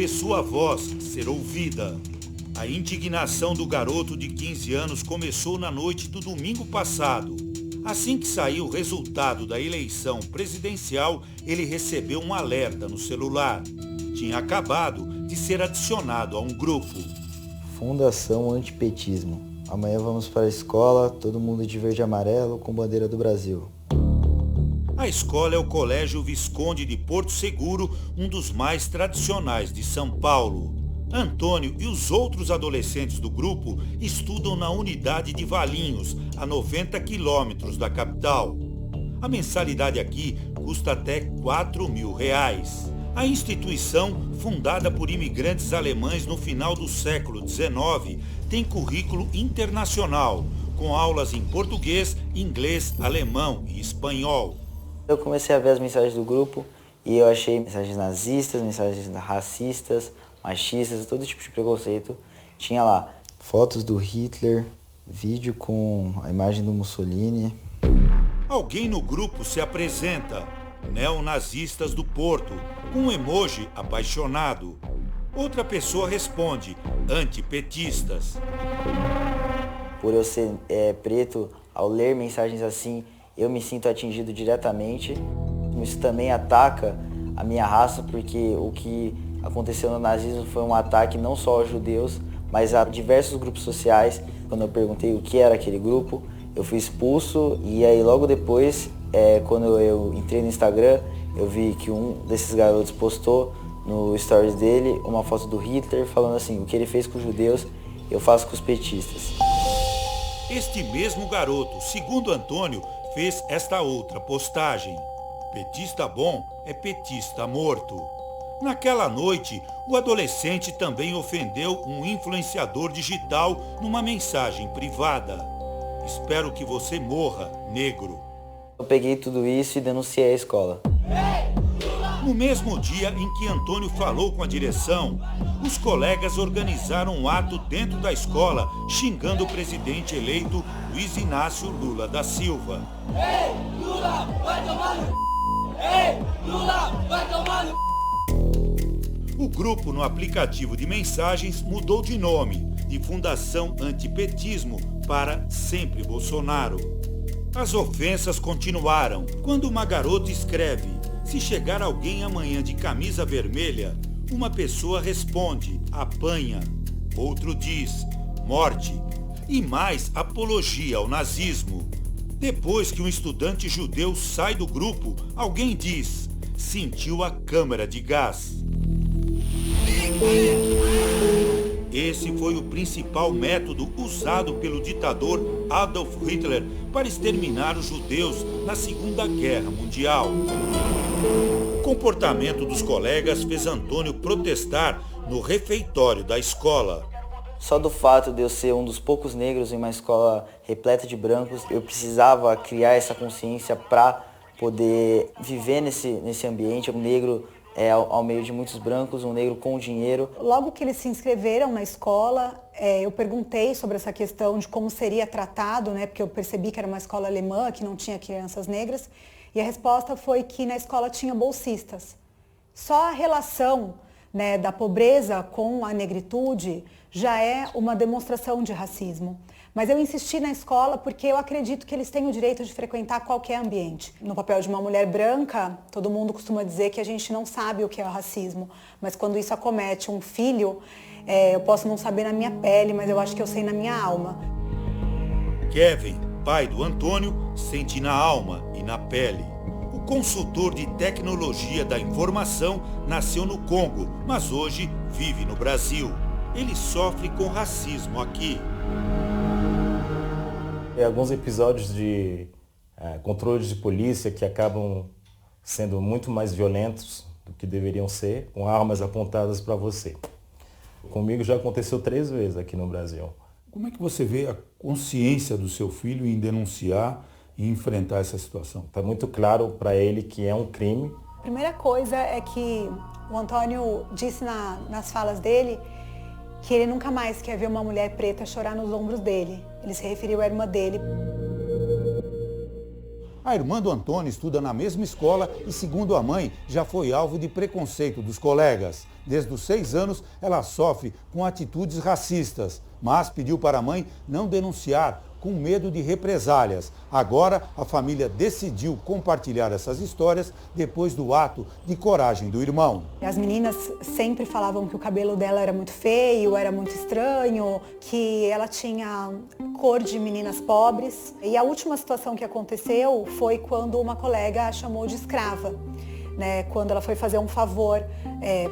ver sua voz ser ouvida. A indignação do garoto de 15 anos começou na noite do domingo passado. Assim que saiu o resultado da eleição presidencial, ele recebeu um alerta no celular. Tinha acabado de ser adicionado a um grupo. Fundação Antipetismo. Amanhã vamos para a escola, todo mundo de verde e amarelo, com bandeira do Brasil. A escola é o Colégio Visconde de Porto Seguro, um dos mais tradicionais de São Paulo. Antônio e os outros adolescentes do grupo estudam na unidade de Valinhos, a 90 quilômetros da capital. A mensalidade aqui custa até R$4.000. A instituição, fundada por imigrantes alemães no final do século XIX, tem currículo internacional, com aulas em português, inglês, alemão e espanhol. Eu comecei a ver as mensagens do grupo e eu achei mensagens nazistas, mensagens racistas, machistas, todo tipo de preconceito. Tinha lá fotos do Hitler, vídeo com a imagem do Mussolini. Alguém no grupo se apresenta, neonazistas do Porto, com um emoji apaixonado. Outra pessoa responde, antipetistas. Por eu ser preto, ao ler mensagens assim, eu me sinto atingido diretamente. Isso também ataca a minha raça, porque o que aconteceu no nazismo foi um ataque não só aos judeus, mas a diversos grupos sociais. Quando eu perguntei o que era aquele grupo, eu fui expulso e aí logo depois, quando eu entrei no Instagram, eu vi que um desses garotos postou no stories dele uma foto do Hitler falando assim, o que ele fez com os judeus, eu faço com os petistas. Este mesmo garoto, segundo Antônio, fez esta outra postagem. Petista bom é petista morto. Naquela noite, o adolescente também ofendeu um influenciador digital numa mensagem privada. Espero que você morra, negro. Eu peguei tudo isso e denunciei a escola. No mesmo dia em que Antônio falou com a direção, os colegas organizaram um ato dentro da escola xingando o presidente eleito Luiz Inácio Lula da Silva. Ei, Lula, vai tomar no... Ei, Lula, vai tomar no... O grupo no aplicativo de mensagens mudou de nome, de Fundação Antipetismo para Sempre Bolsonaro. As ofensas continuaram quando uma garota escreve: se chegar alguém amanhã de camisa vermelha, uma pessoa responde, apanha. Outro diz, morte. E mais apologia ao nazismo. Depois que um estudante judeu sai do grupo, alguém diz, sentiu a câmara de gás. Esse foi o principal método usado pelo ditador Adolf Hitler para exterminar os judeus na Segunda Guerra Mundial. O comportamento dos colegas fez Antônio protestar no refeitório da escola. Só do fato de eu ser um dos poucos negros em uma escola repleta de brancos, eu precisava criar essa consciência para poder viver nesse ambiente. Um negro ao meio de muitos brancos, um negro com dinheiro. Logo que eles se inscreveram na escola, eu perguntei sobre essa questão de como seria tratado, né, porque eu percebi que era uma escola alemã, que não tinha crianças negras, e a resposta foi que na escola tinha bolsistas. Só a relação, né, da pobreza com a negritude já é uma demonstração de racismo. Mas eu insisti na escola porque eu acredito que eles têm o direito de frequentar qualquer ambiente. No papel de uma mulher branca, todo mundo costuma dizer que a gente não sabe o que é o racismo. Mas quando isso acomete um filho, eu posso não saber na minha pele, mas eu acho que eu sei na minha alma. Kevin, pai do Antônio, sente na alma e na pele. O consultor de tecnologia da informação nasceu no Congo, mas hoje vive no Brasil. Ele sofre com racismo aqui. Alguns episódios de controles de polícia que acabam sendo muito mais violentos do que deveriam ser, com armas apontadas para você. Comigo já aconteceu 3 vezes aqui no Brasil. Como é que você vê a consciência do seu filho em denunciar e enfrentar essa situação? Está muito claro para ele que é um crime. A primeira coisa é que o Antônio disse nas falas dele que ele nunca mais quer ver uma mulher preta chorar nos ombros dele. Ele se referiu à irmã dele. A irmã do Antônio estuda na mesma escola e, segundo a mãe, já foi alvo de preconceito dos colegas. Desde os 6 anos, ela sofre com atitudes racistas, mas pediu para a mãe não denunciar, com medo de represálias. Agora, a família decidiu compartilhar essas histórias depois do ato de coragem do irmão. As meninas sempre falavam que o cabelo dela era muito feio, era muito estranho, que ela tinha cor de meninas pobres. E a última situação que aconteceu foi quando uma colega a chamou de escrava, né, quando ela foi fazer um favor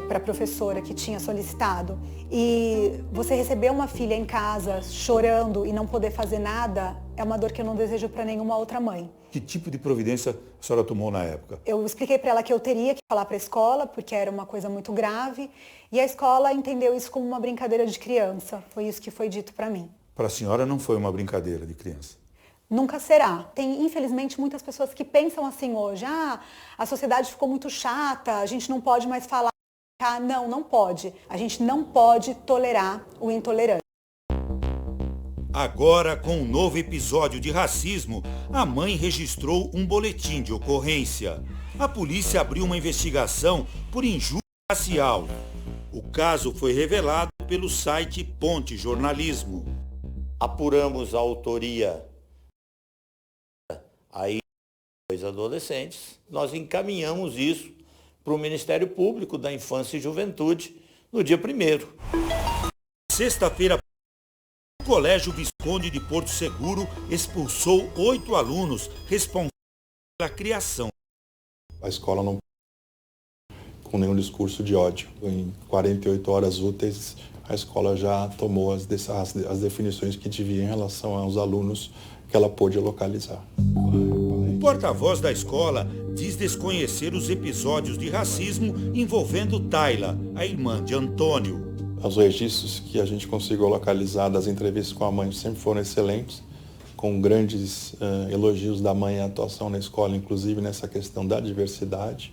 para a professora que tinha solicitado. E você receber uma filha em casa chorando e não poder fazer nada é uma dor que eu não desejo para nenhuma outra mãe. Que tipo de providência a senhora tomou na época? Eu expliquei para ela que eu teria que falar para a escola, porque era uma coisa muito grave, e a escola entendeu isso como uma brincadeira de criança. Foi isso que foi dito para mim. Para a senhora não foi uma brincadeira de criança? Nunca será. Tem, infelizmente, muitas pessoas que pensam assim hoje. A sociedade ficou muito chata, a gente não pode mais falar. Não, não pode. A gente não pode tolerar o intolerante. Agora, com um novo episódio de racismo, a mãe registrou um boletim de ocorrência. A polícia abriu uma investigação por injúria racial. O caso foi revelado pelo site Ponte Jornalismo. Apuramos a autoria aí dois adolescentes. Nós encaminhamos isso para o Ministério Público da Infância e Juventude no dia 1º. Sexta-feira, o Colégio Visconde de Porto Seguro expulsou 8 alunos responsáveis pela criação. A escola não com nenhum discurso de ódio. Em 48 horas úteis, a escola já tomou as definições que devia em relação aos alunos que ela pôde localizar. O porta-voz da escola diz desconhecer os episódios de racismo envolvendo Tayla, a irmã de Antônio. Os registros que a gente conseguiu localizar das entrevistas com a mãe sempre foram excelentes, com grandes elogios da mãe à atuação na escola, inclusive nessa questão da diversidade.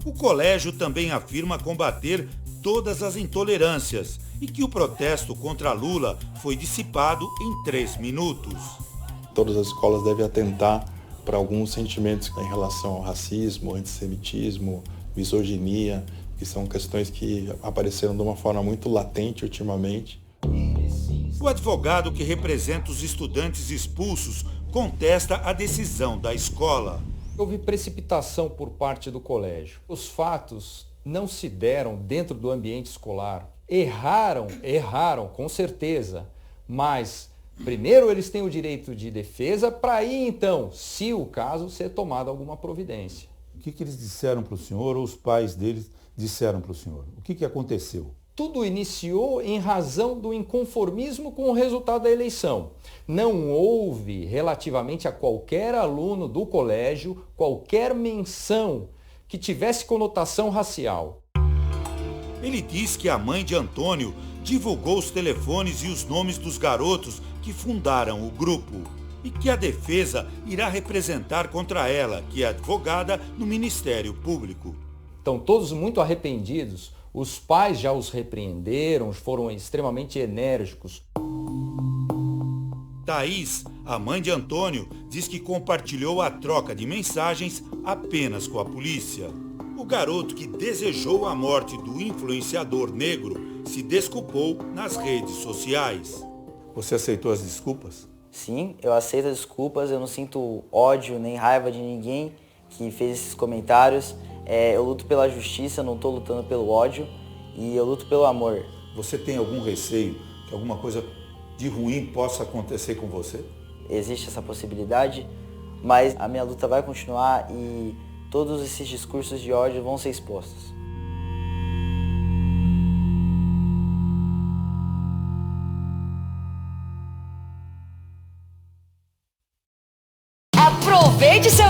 O colégio também afirma combater todas as intolerâncias e que o protesto contra Lula foi dissipado em 3 minutos. Todas as escolas devem atentar para alguns sentimentos em relação ao racismo, antissemitismo, misoginia, que são questões que apareceram de uma forma muito latente ultimamente. O advogado que representa os estudantes expulsos contesta a decisão da escola. Houve precipitação por parte do colégio. Os fatos não se deram dentro do ambiente escolar. Erraram, com certeza, mas primeiro eles têm o direito de defesa para aí então, se o caso, ser tomada alguma providência. O que eles disseram para o senhor ou os pais deles disseram para o senhor? O que aconteceu? Tudo iniciou em razão do inconformismo com o resultado da eleição. Não houve, relativamente a qualquer aluno do colégio, qualquer menção que tivesse conotação racial. Ele diz que a mãe de Antônio divulgou os telefones e os nomes dos garotos que fundaram o grupo e que a defesa irá representar contra ela, que é advogada no Ministério Público. Estão todos muito arrependidos. Os pais já os repreenderam, foram extremamente enérgicos. Thaís, a mãe de Antônio, diz que compartilhou a troca de mensagens apenas com a polícia. O garoto que desejou a morte do influenciador negro se desculpou nas redes sociais. Você aceitou as desculpas? Sim, eu aceito as desculpas, eu não sinto ódio nem raiva de ninguém que fez esses comentários. Eu luto pela justiça, não estou lutando pelo ódio e eu luto pelo amor. Você tem algum receio que alguma coisa de ruim possa acontecer com você? Existe essa possibilidade, mas a minha luta vai continuar e todos esses discursos de ódio vão ser expostos. Aproveite seu